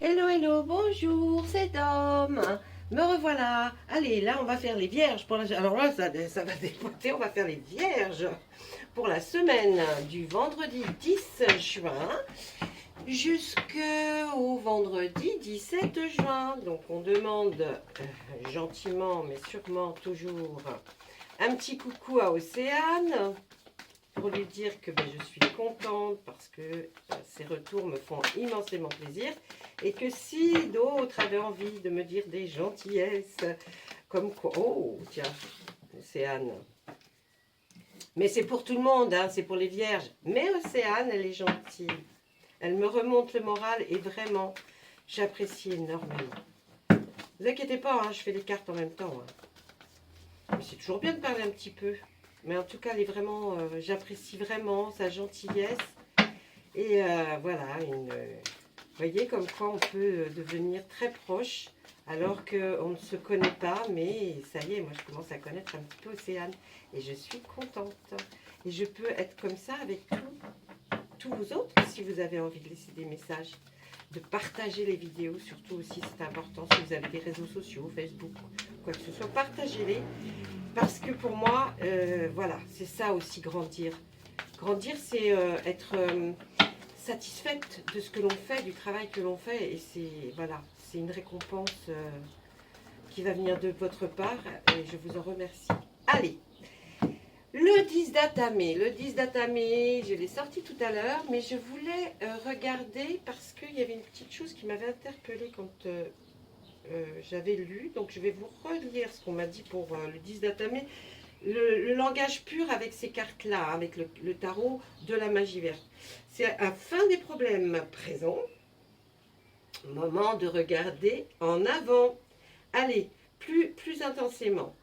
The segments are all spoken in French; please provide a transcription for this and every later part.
Hello, hello, bonjour, c'est Dom. Me revoilà. Allez, là, on va faire les vierges. Alors là, ça va dépoter. On va faire les vierges pour la semaine du vendredi 10 juin jusqu'au vendredi 17 juin. Donc, on demande gentiment, mais sûrement toujours, un petit coucou à Océane pour lui dire que je suis contente parce que ces retours me font immensément plaisir et que si d'autres avaient envie de me dire des gentillesses comme quoi, oh tiens, Océane, mais c'est pour tout le monde, hein, c'est pour les vierges, mais Océane elle est gentille, elle me remonte le moral et vraiment j'apprécie énormément. Ne vous inquiétez pas, hein, je fais les cartes en même temps, hein. Mais c'est toujours bien de parler un petit peu. Mais en tout cas, elle est vraiment, j'apprécie vraiment sa gentillesse. Et voilà, vous voyez comme quoi on peut devenir très proche alors qu'on ne se connaît pas. Mais ça y est, moi je commence à connaître un petit peu Océane. Et je suis contente. Et je peux être comme ça avec tous vous autres si vous avez envie de laisser des messages. De partager les vidéos, surtout aussi c'est important si vous avez des réseaux sociaux, Facebook, quoi que ce soit, partagez-les. Parce que pour moi, voilà, c'est ça aussi grandir. Grandir, c'est être satisfaite de ce que l'on fait, du travail que l'on fait. Et c'est voilà, c'est une récompense qui va venir de votre part. Et je vous en remercie. Allez, le 10 d'Atamé. Le 10 d'Atamé, je l'ai sorti tout à l'heure. Mais je voulais regarder parce qu'il y avait une petite chose qui m'avait interpellée quand... j'avais lu, donc je vais vous relire ce qu'on m'a dit pour le 10 d'Atamé, le langage pur avec ces cartes-là, avec le tarot de la magie verte. C'est à fin des problèmes présents, moment de regarder en avant. Allez, plus intensément.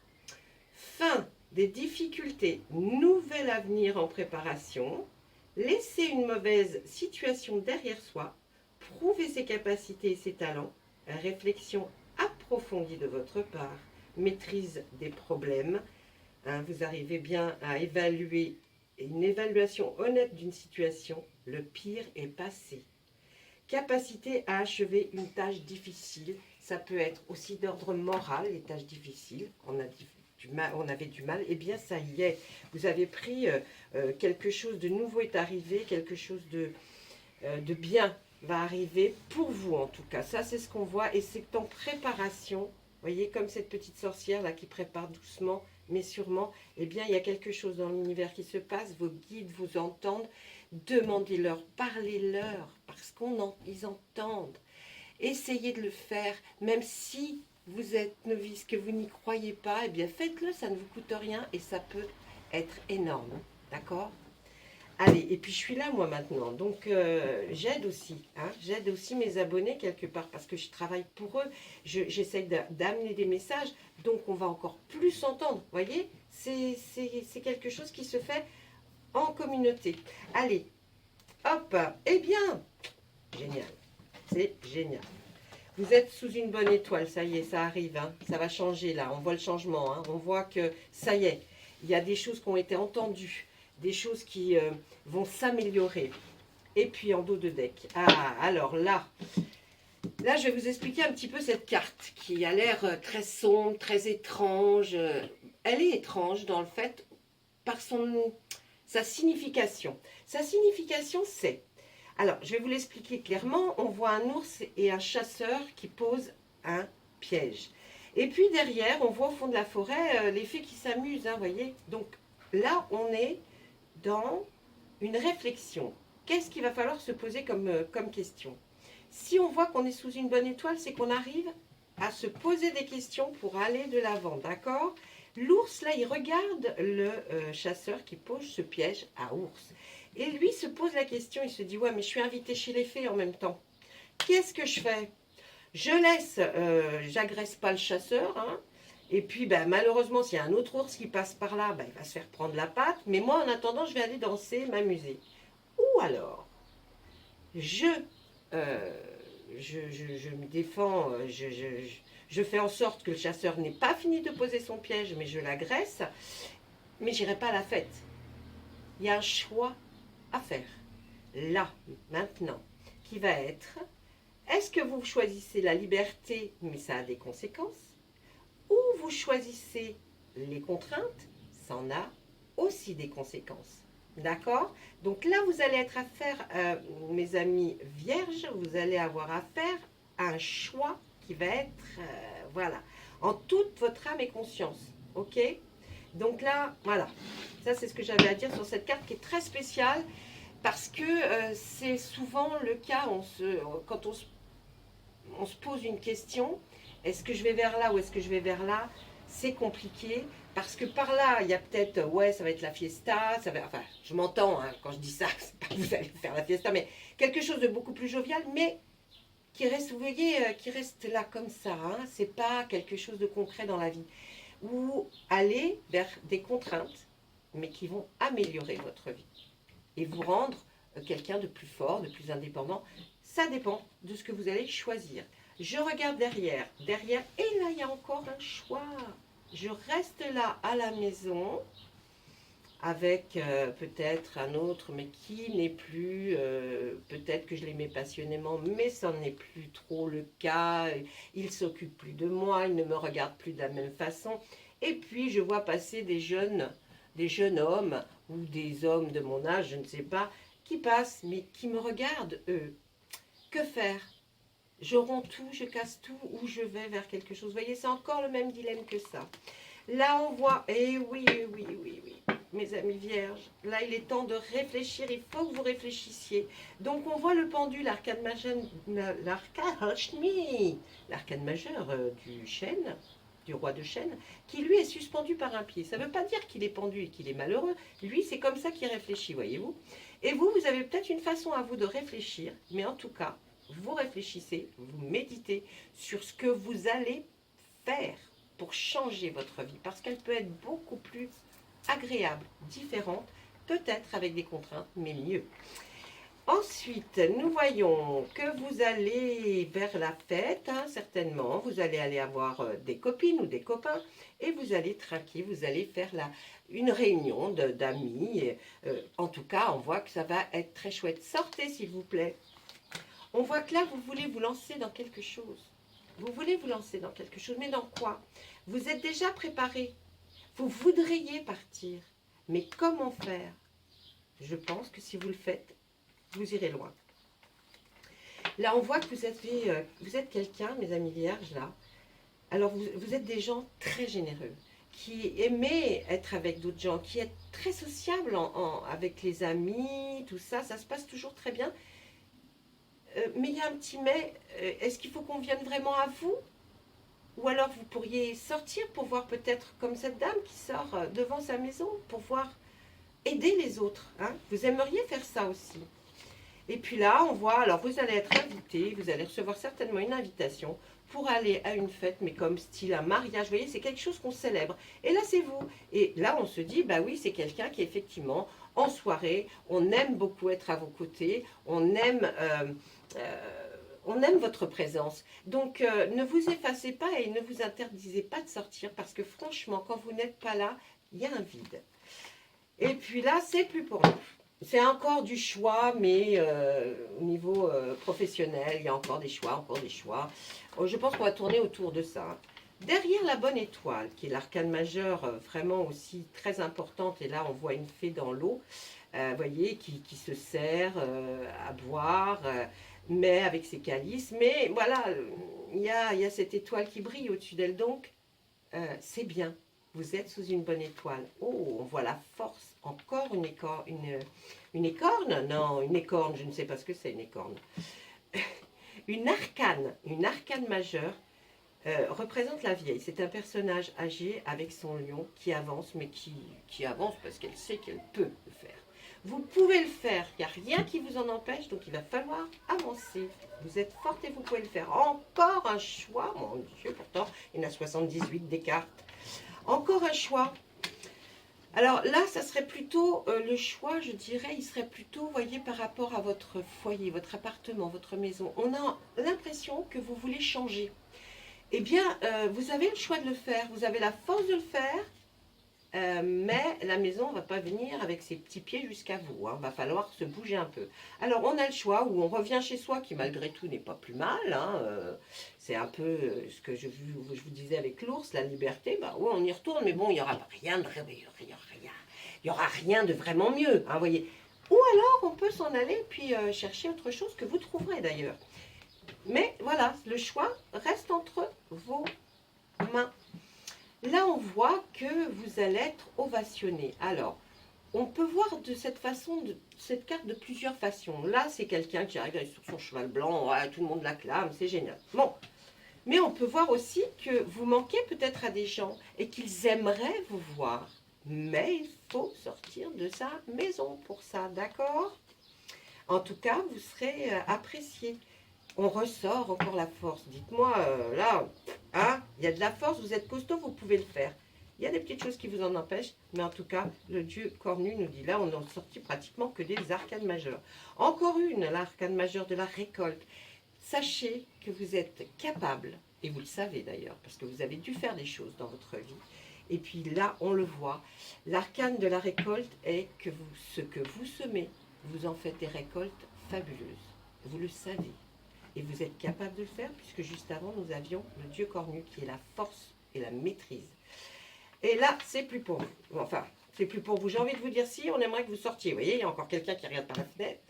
Fin des difficultés, nouvel avenir en préparation. Laisser une mauvaise situation derrière soi, prouver ses capacités et ses talents. Réflexion approfondie de votre part, maîtrise des problèmes, hein, vous arrivez bien à évaluer, une évaluation honnête d'une situation, le pire est passé. Capacité à achever une tâche difficile, ça peut être aussi d'ordre moral, les tâches difficiles, on avait du mal, et bien ça y est, vous avez pris quelque chose de nouveau est arrivé, quelque chose de bien va arriver pour vous en tout cas. Ça c'est ce qu'on voit et c'est en préparation. Vous voyez comme cette petite sorcière là qui prépare doucement mais sûrement. Eh bien il y a quelque chose dans l'univers qui se passe. Vos guides vous entendent. Demandez-leur, parlez-leur parce qu'ils entendent. Essayez de le faire même si vous êtes novice, que vous n'y croyez pas. Eh bien faites-le, ça ne vous coûte rien et ça peut être énorme. D'accord ? Allez, et puis je suis là moi maintenant, donc j'aide aussi, hein, j'aide aussi mes abonnés quelque part parce que je travaille pour eux, j'essaye d'amener des messages, donc on va encore plus s'entendre, vous voyez, c'est quelque chose qui se fait en communauté. Allez, hop, eh bien, génial, c'est génial. Vous êtes sous une bonne étoile, ça y est, ça arrive, hein, ça va changer là, on voit le changement, hein, on voit que ça y est, il y a des choses qui ont été entendues, des choses qui vont s'améliorer. Et puis en dos de deck. Ah, alors là, je vais vous expliquer un petit peu cette carte qui a l'air très sombre, très étrange. Elle est étrange dans le fait par sa signification. Sa signification c'est, alors je vais vous l'expliquer clairement, on voit un ours et un chasseur qui posent un piège. Et puis derrière, on voit au fond de la forêt les fées qui s'amusent, hein, voyez. Donc là, on est dans une réflexion. Qu'est-ce qu'il va falloir se poser comme question? Si on voit qu'on est sous une bonne étoile, c'est qu'on arrive à se poser des questions pour aller de l'avant, d'accord? L'ours, là, il regarde le chasseur qui pose ce piège à ours. Et lui se pose la question, il se dit, ouais, mais je suis invité chez les fées en même temps. Qu'est-ce que je fais? Je laisse, j'agresse pas le chasseur, hein. Et puis, ben, malheureusement, s'il y a un autre ours qui passe par là, ben, il va se faire prendre la patte. Mais moi, en attendant, je vais aller danser, m'amuser. Ou alors, je me défends, je fais en sorte que le chasseur n'ait pas fini de poser son piège, mais je l'agresse. Mais j'irai pas à la fête. Il y a un choix à faire. Là, maintenant, qui va être... Est-ce que vous choisissez la liberté, mais ça a des conséquences? Ou vous choisissez les contraintes, ça en a aussi des conséquences. D'accord? Donc là, vous allez être à faire, mes amis vierges, vous allez avoir à faire un choix qui va être, voilà, en toute votre âme et conscience. Ok? Donc là, voilà. Ça, c'est ce que j'avais à dire sur cette carte qui est très spéciale parce que c'est souvent le cas quand on se pose une question, est-ce que je vais vers là ou est-ce que je vais vers là? C'est compliqué parce que par là, il y a peut-être, ouais, ça va être la fiesta, ça va, enfin, je m'entends hein, quand je dis ça, c'est pas que vous allez faire la fiesta, mais quelque chose de beaucoup plus jovial, mais qui reste, vous voyez, qui reste là comme ça, hein, c'est pas quelque chose de concret dans la vie. Ou aller vers des contraintes, mais qui vont améliorer votre vie et vous rendre quelqu'un de plus fort, de plus indépendant. Ça dépend de ce que vous allez choisir. Je regarde derrière, et là il y a encore un choix. Je reste là à la maison avec peut-être un autre, mais qui n'est plus, peut-être que je l'aimais passionnément, mais ça n'est plus trop le cas. Il s'occupe plus de moi, il ne me regarde plus de la même façon. Et puis je vois passer des jeunes hommes ou des hommes de mon âge, je ne sais pas, qui passent, mais qui me regardent, eux. Que faire? Je romps tout, je casse tout, ou je vais vers quelque chose. Vous voyez, c'est encore le même dilemme que ça. Là, on voit, eh oui, oui, oui, oui, mes amis vierges, là, il est temps de réfléchir, il faut que vous réfléchissiez. Donc, on voit le pendule, l'arcane majeur, du chêne, du roi de chêne, qui lui est suspendu par un pied. Ça ne veut pas dire qu'il est pendu et qu'il est malheureux. Lui, c'est comme ça qu'il réfléchit, voyez-vous. Et vous, vous avez peut-être une façon à vous de réfléchir, mais en tout cas, vous réfléchissez, vous méditez sur ce que vous allez faire pour changer votre vie, parce qu'elle peut être beaucoup plus agréable, différente, peut-être avec des contraintes, mais mieux. Ensuite, nous voyons que vous allez vers la fête, hein, certainement. Vous allez aller avoir des copines ou des copains et vous allez trinquer, vous allez faire une réunion d'amis. En tout cas, on voit que ça va être très chouette. Sortez, s'il vous plaît. On voit que là, vous voulez vous lancer dans quelque chose. Vous voulez vous lancer dans quelque chose, mais dans quoi? Vous êtes déjà préparé. Vous voudriez partir. Mais comment faire? Je pense que si vous le faites, vous irez loin. Là, on voit que vous êtes quelqu'un, mes amis vierges, là. Alors, vous êtes des gens très généreux, qui aimez être avec d'autres gens, qui êtes très sociables avec les amis, tout ça. Ça se passe toujours très bien. Mais il y a un petit mais. Est-ce qu'il faut qu'on vienne vraiment à vous? Ou alors vous pourriez sortir pour voir peut-être comme cette dame qui sort devant sa maison pour voir aider les autres. Hein? Vous aimeriez faire ça aussi. Et puis là, on voit, alors vous allez être invité, vous allez recevoir certainement une invitation pour aller à une fête, mais comme style un mariage. Vous voyez, c'est quelque chose qu'on célèbre. Et là, c'est vous. Et là, on se dit, bah oui, c'est quelqu'un qui effectivement, en soirée, on aime beaucoup être à vos côtés, on aime votre présence. Donc, ne vous effacez pas et ne vous interdisez pas de sortir parce que franchement, quand vous n'êtes pas là, il y a un vide. Et puis là, c'est plus pour nous. C'est encore du choix, mais au niveau professionnel, il y a encore des choix, Je pense qu'on va tourner autour de ça. Derrière la bonne étoile, qui est l'arcane majeur, vraiment aussi très importante, et là on voit une fée dans l'eau, vous voyez, qui se sert à boire, mais avec ses calices. Mais voilà, il y a cette étoile qui brille au-dessus d'elle, donc c'est bien. Vous êtes sous une bonne étoile. Oh, on voit la force. Encore une écorne? Non, une écorne, je ne sais pas ce que c'est une écorne. Une arcane majeure représente la vieille. C'est un personnage âgé avec son lion qui avance, mais qui avance parce qu'elle sait qu'elle peut le faire. Vous pouvez le faire, il n'y a rien qui vous en empêche, donc il va falloir avancer. Vous êtes forte et vous pouvez le faire. Encore un choix, mon Dieu, pourtant il y en a 78 des cartes. Encore un choix. Alors là, ça serait plutôt le choix, je dirais, il serait plutôt, vous voyez, par rapport à votre foyer, votre appartement, votre maison. On a l'impression que vous voulez changer. Eh bien, vous avez le choix de le faire. Vous avez la force de le faire. mais la maison ne va pas venir avec ses petits pieds jusqu'à vous. Il va falloir se bouger un peu. Alors, on a le choix où on revient chez soi, qui malgré tout n'est pas plus mal. C'est un peu ce que je vous disais avec l'ours, la liberté. Bah oui, on y retourne, mais bon, il n'y aura rien de il y aura rien de vraiment mieux. Vous voyez. Ou alors, on peut s'en aller puis chercher autre chose que vous trouverez d'ailleurs. Mais voilà, le choix reste entre vos mains. Là, on voit que vous allez être ovationné. Alors, on peut voir de cette façon, cette carte de plusieurs façons. Là, c'est quelqu'un qui arrive sur son cheval blanc, ouais, tout le monde l'acclame, c'est génial. Bon, mais on peut voir aussi que vous manquez peut-être à des gens et qu'ils aimeraient vous voir. Mais il faut sortir de sa maison pour ça, d'accord? En tout cas, vous serez apprécié. On ressort encore la force. Dites-moi, là, il y a de la force, vous êtes costaud, vous pouvez le faire. Il y a des petites choses qui vous en empêchent, mais en tout cas, le dieu cornu nous dit là, on n'a sorti pratiquement que des arcanes majeures. Encore une, l'arcane majeure de la récolte. Sachez que vous êtes capable, et vous le savez d'ailleurs, parce que vous avez dû faire des choses dans votre vie. Et puis là, on le voit. L'arcane de la récolte est que ce que vous semez, vous en faites des récoltes fabuleuses. Vous le savez. Et vous êtes capable de le faire, puisque juste avant, nous avions le dieu cornu qui est la force et la maîtrise. Et là, c'est plus pour vous. Enfin, c'est plus pour vous. J'ai envie de vous dire si, on aimerait que vous sortiez. Vous voyez, il y a encore quelqu'un qui regarde par la fenêtre.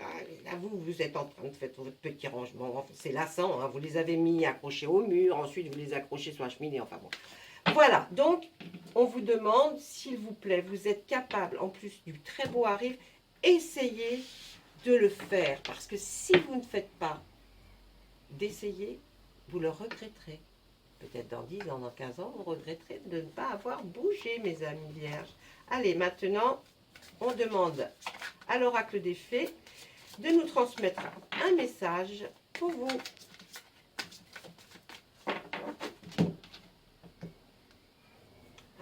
Là, vous êtes en train de faire votre petit rangement. Enfin, c'est lassant, vous les avez mis accrochés au mur. Ensuite, vous les accrochez sur la cheminée. Enfin bon. Voilà, donc, on vous demande, s'il vous plaît, vous êtes capable, en plus du très beau arrive, essayez de le faire. Parce que si vous ne faites pas d'essayer, vous le regretterez. Peut-être dans 10 ans, dans 15 ans, vous regretterez de ne pas avoir bougé, mes amis vierges. Allez, maintenant, on demande à l'oracle des fées de nous transmettre un message pour vous.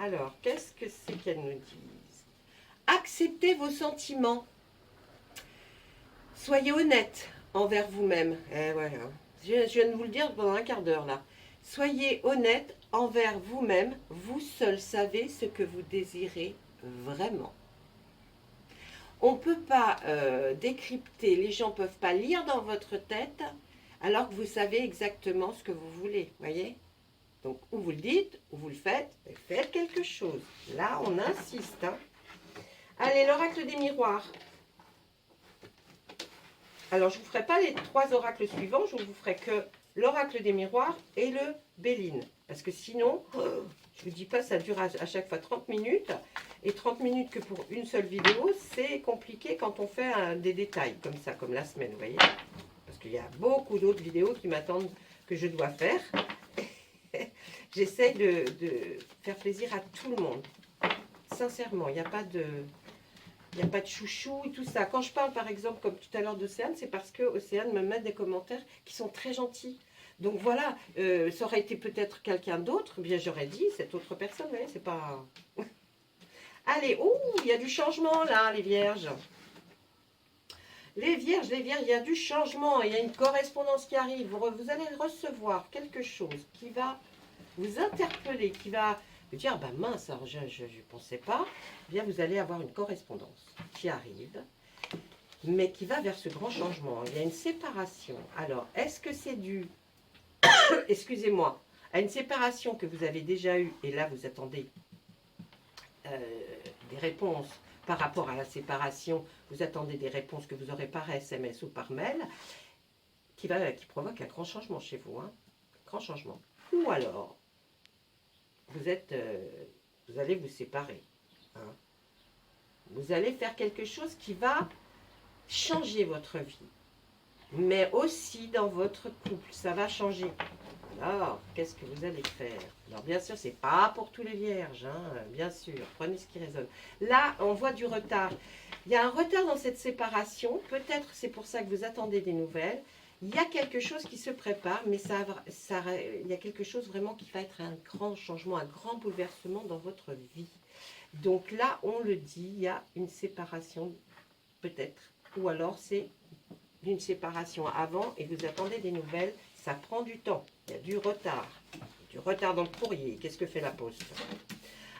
Alors, qu'est-ce que c'est qu'elles nous disent? Acceptez vos sentiments. Soyez honnête envers vous-même. Voilà. Je viens de vous le dire pendant un quart d'heure là. Soyez honnête envers vous-même. Vous seul savez ce que vous désirez vraiment. On ne peut pas décrypter, les gens ne peuvent pas lire dans votre tête alors que vous savez exactement ce que vous voulez. Voyez? Donc, ou vous le dites, ou vous le faites, faites quelque chose. Là, on insiste. Allez, l'oracle des miroirs. Alors, je ne vous ferai pas les 3 oracles suivants, je vous ferai que l'oracle des miroirs et le Béline. Parce que sinon, je ne vous dis pas, ça dure à chaque fois 30 minutes. Et 30 minutes que pour une seule vidéo, c'est compliqué quand on fait des détails comme ça, comme la semaine, vous voyez. Parce qu'il y a beaucoup d'autres vidéos qui m'attendent que je dois faire. J'essaie de faire plaisir à tout le monde. Sincèrement, il n'y a pas de... Il n'y a pas de chouchou et tout ça. Quand je parle, par exemple, comme tout à l'heure d'Océane, c'est parce que Océane me met des commentaires qui sont très gentils. Donc voilà, ça aurait été peut-être quelqu'un d'autre, bien j'aurais dit, cette autre personne, vous voyez, c'est pas... Allez, il y a du changement là, les vierges. Les vierges, il y a du changement, il y a une correspondance qui arrive. Vous allez recevoir quelque chose qui va vous interpeller, qui va... vous dire, bah mince, alors je ne pensais pas, eh bien vous allez avoir une correspondance qui arrive, mais qui va vers ce grand changement. Il y a une séparation. Alors, est-ce que c'est dû, excusez-moi, à une séparation que vous avez déjà eue, et là vous attendez des réponses par rapport à la séparation, vous attendez des réponses que vous n'aurez par SMS ou par mail, qui provoque un grand changement chez vous, hein, grand changement. Ou alors, vous allez vous séparer. Hein. Vous allez faire quelque chose qui va changer votre vie. Mais aussi dans votre couple, ça va changer. Alors, qu'est-ce que vous allez faire? Alors, bien sûr, c'est pas pour tous les vierges, hein, bien sûr. Prenez ce qui résonne. Là, on voit du retard. Il y a un retard dans cette séparation. Peut-être c'est pour ça que vous attendez des nouvelles. Il y a quelque chose qui se prépare, mais il y a quelque chose vraiment qui va être un grand changement, un grand bouleversement dans votre vie. Donc là, on le dit, il y a une séparation, peut-être. Ou alors, c'est une séparation avant et vous attendez des nouvelles. Ça prend du temps. Il y a du retard. Du retard dans le courrier. Qu'est-ce que fait la poste?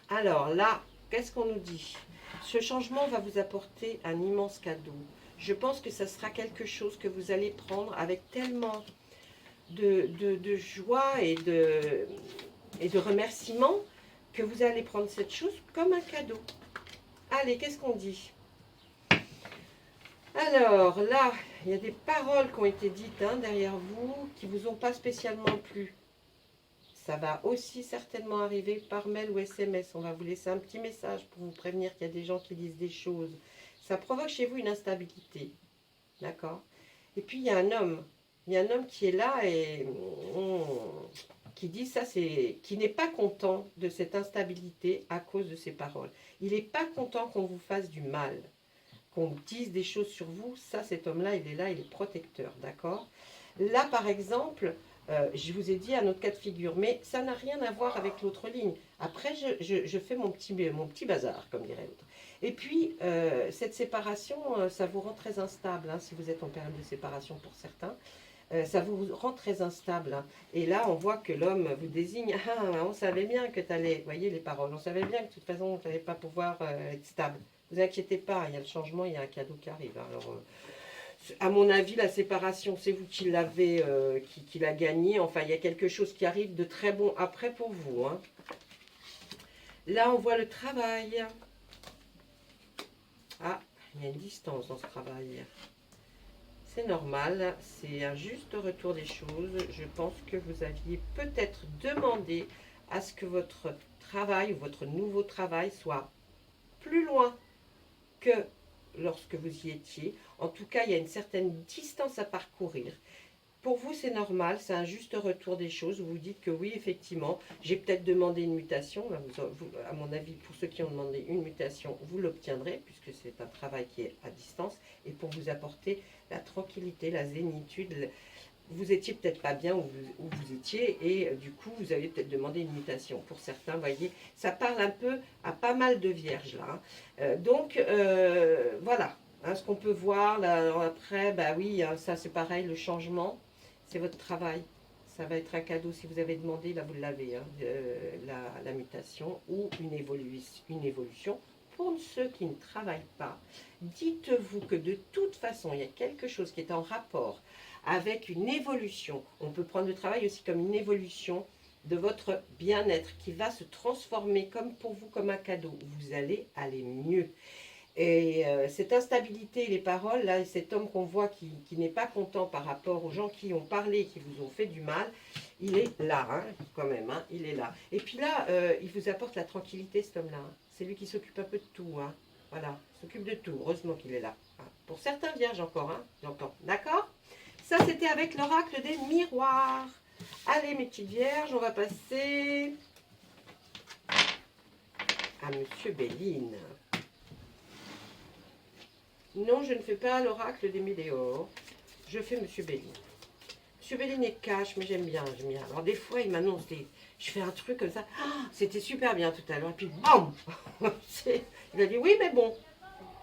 Alors là, qu'est-ce qu'on nous dit? Ce changement va vous apporter un immense cadeau. Je pense que ça sera quelque chose que vous allez prendre avec tellement de joie et de remerciements que vous allez prendre cette chose comme un cadeau. Allez, qu'est-ce qu'on dit? Alors là, il y a des paroles qui ont été dites derrière vous qui ne vous ont pas spécialement plu. Ça va aussi certainement arriver par mail ou SMS. On va vous laisser un petit message pour vous prévenir qu'il y a des gens qui disent des choses. Ça provoque chez vous une instabilité. D'accord? Et puis il y a un homme. Il y a un homme qui est là et qui dit ça, qui n'est pas content de cette instabilité à cause de ces paroles. Il n'est pas content qu'on vous fasse du mal, qu'on dise des choses sur vous. Ça, cet homme-là, il est protecteur, d'accord? Là, par exemple, je vous ai dit un autre cas de figure, mais ça n'a rien à voir avec l'autre ligne. Après, je fais mon petit bazar, comme dirait l'autre. Et puis, cette séparation, ça vous rend très instable, si vous êtes en période de séparation pour certains. Ça vous rend très instable. Et là, on voit que l'homme vous désigne. Ah, on savait bien que tu allais, vous voyez les paroles, on savait bien que de toute façon, tu n'allais pas pouvoir être stable. Ne vous inquiétez pas, il y a le changement, il y a un cadeau qui arrive. Alors, à mon avis, la séparation, c'est vous qui l'avez, qui l'a gagné. Enfin, il y a quelque chose qui arrive de très bon après pour vous. Là, on voit le travail. Ah, il y a une distance dans ce travail. C'est normal, c'est un juste retour des choses. Je pense que vous aviez peut-être demandé à ce que votre travail ou votre nouveau travail soit plus loin que lorsque vous y étiez. En tout cas, il y a une certaine distance à parcourir. Pour vous, c'est normal, c'est un juste retour des choses. Vous vous dites que oui, effectivement, j'ai peut-être demandé une mutation. À mon avis, pour ceux qui ont demandé une mutation, vous l'obtiendrez, puisque c'est un travail qui est à distance. Et pour vous apporter la tranquillité, la zénitude, vous étiez peut-être pas bien où vous étiez, et du coup, vous avez peut-être demandé une mutation. Pour certains, vous voyez, ça parle un peu à pas mal de vierges, là. Voilà, ce qu'on peut voir, là, après, bah oui, ça c'est pareil, le changement. C'est votre travail. Ça va être un cadeau si vous avez demandé, là vous l'avez, la mutation ou une évolution. Pour ceux qui ne travaillent pas, dites-vous que de toute façon, il y a quelque chose qui est en rapport avec une évolution. On peut prendre le travail aussi comme une évolution de votre bien-être qui va se transformer comme pour vous, comme un cadeau. Vous allez aller mieux. Et cette instabilité, les paroles, là, cet homme qu'on voit qui n'est pas content par rapport aux gens qui ont parlé, qui vous ont fait du mal, il est là, quand même, il est là. Et puis là, il vous apporte la tranquillité, cet homme-là. C'est lui qui s'occupe un peu de tout, voilà, il s'occupe de tout, heureusement qu'il est là. Pour certains vierges encore, j'entends, d'accord? Ça, c'était avec l'oracle des miroirs. Allez, mes petites vierges, on va passer à Monsieur Béline. Non, je ne fais pas l'oracle des météores. Je fais Monsieur Béline. Monsieur Béline est cash, mais j'aime bien, Alors des fois, il m'annonce des... Je fais un truc comme ça. Oh, c'était super bien tout à l'heure. Et puis, bam. Il a dit, oui, mais bon.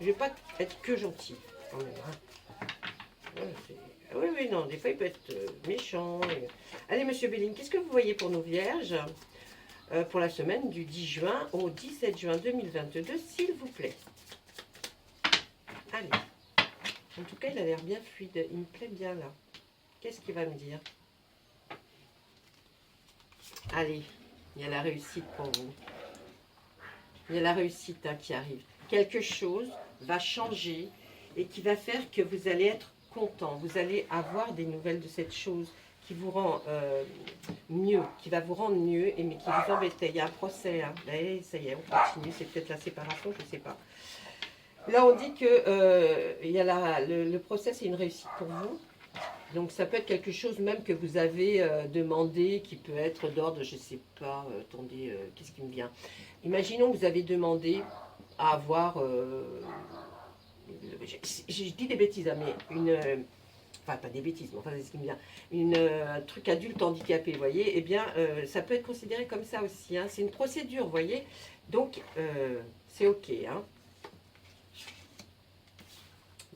Je ne vais pas être que gentil. Quand même, oui, non. Des fois, il peut être méchant. Allez, Monsieur Béline, qu'est-ce que vous voyez pour nos vierges pour la semaine du 10 juin au 17 juin 2022, s'il vous plaît? Allez. En tout cas, il a l'air bien fluide. Il me plaît bien là. Qu'est-ce qu'il va me dire? Allez, il y a la réussite pour vous. Il y a la réussite qui arrive. Quelque chose va changer et qui va faire que vous allez être content. Vous allez avoir des nouvelles de cette chose qui vous rend mieux, qui va vous rendre mieux, mais qui vous embêtait. Il y a un procès. Allez, ça y est, on continue. C'est peut-être la séparation, je ne sais pas. Là, on dit que il y a le procès, c'est une réussite pour vous. Donc, ça peut être quelque chose même que vous avez demandé, qui peut être d'ordre, je ne sais pas, attendez, qu'est-ce qui me vient? Imaginons que vous avez demandé à avoir, je dis des bêtises, mais enfin pas des bêtises, mais enfin c'est ce qui me vient, un truc adulte handicapé, vous voyez, eh bien, ça peut être considéré comme ça aussi, c'est une procédure, vous voyez, donc c'est ok,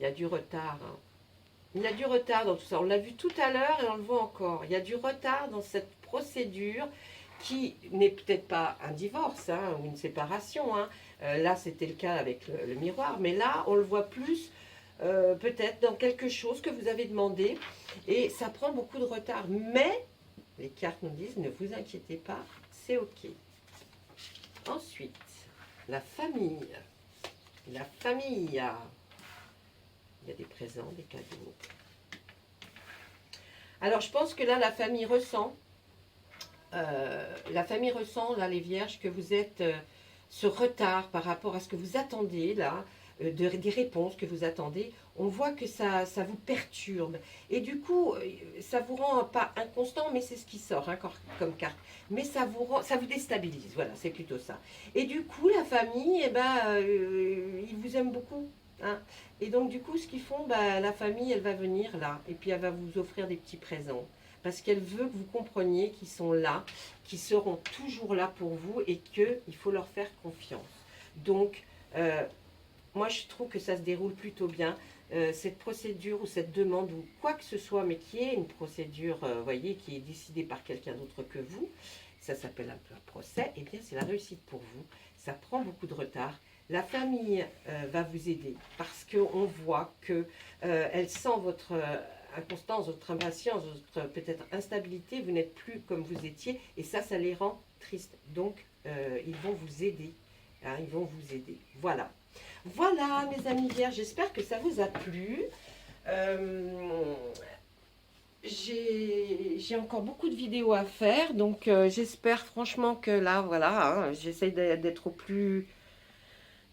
Il y a du retard. Il y a du retard dans tout ça. On l'a vu tout à l'heure et on le voit encore. Il y a du retard dans cette procédure qui n'est peut-être pas un divorce hein, ou une séparation. Hein. Là, c'était le cas avec le miroir, mais là, on le voit plus peut-être dans quelque chose que vous avez demandé et ça prend beaucoup de retard. Mais les cartes nous disent, ne vous inquiétez pas, c'est OK. Ensuite, la famille. La famille. Il y a des présents, des cadeaux. Alors, je pense que là, la famille ressent, là, les vierges, que vous êtes ce retard par rapport à ce que vous attendez, là, des réponses que vous attendez. On voit que ça vous perturbe. Et du coup, ça vous rend pas inconstant, mais c'est ce qui sort hein, comme carte. Mais ça vous déstabilise, voilà, c'est plutôt ça. Et du coup, la famille, eh ben, ils vous aiment beaucoup. Hein. Et donc, du coup, ce qu'ils font, bah, la famille, elle va venir là, et puis elle va vous offrir des petits présents. Parce qu'elle veut que vous compreniez qu'ils sont là, qu'ils seront toujours là pour vous, et qu'il faut leur faire confiance. Donc, moi, je trouve que ça se déroule plutôt bien. Cette procédure ou cette demande ou quoi que ce soit, mais qui est une procédure, voyez, qui est décidée par quelqu'un d'autre que vous, ça s'appelle un procès, et bien c'est la réussite pour vous. Ça prend beaucoup de retard. La famille va vous aider parce qu'on voit qu'elle sent votre inconstance, votre impatience, votre peut-être instabilité. Vous n'êtes plus comme vous étiez et ça les rend tristes. Donc, ils vont vous aider. Hein, ils vont vous aider. Voilà. Voilà, mes amis vierges, j'espère que ça vous a plu. J'ai encore beaucoup de vidéos à faire, donc j'espère franchement que là, voilà, hein, j'essaie d'être au plus...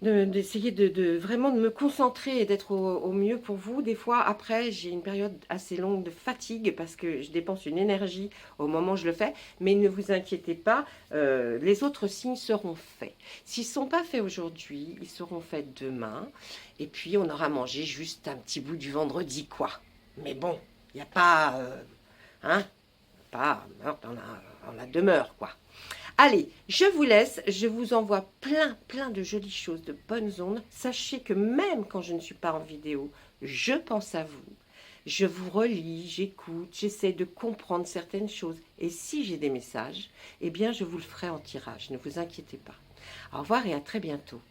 d'essayer vraiment de me concentrer et d'être au mieux pour vous. Des fois, après, j'ai une période assez longue de fatigue parce que je dépense une énergie au moment où je le fais. Mais ne vous inquiétez pas, les autres signes seront faits. S'ils ne sont pas faits aujourd'hui, ils seront faits demain. Et puis, on aura mangé juste un petit bout du vendredi, quoi. Mais bon, il n'y a pas... pas meurtre dans la demeure, quoi. Allez, je vous laisse, je vous envoie plein de jolies choses, de bonnes ondes. Sachez que même quand je ne suis pas en vidéo, je pense à vous. Je vous relis, j'écoute, j'essaie de comprendre certaines choses. Et si j'ai des messages, eh bien je vous le ferai en tirage, ne vous inquiétez pas. Au revoir et à très bientôt.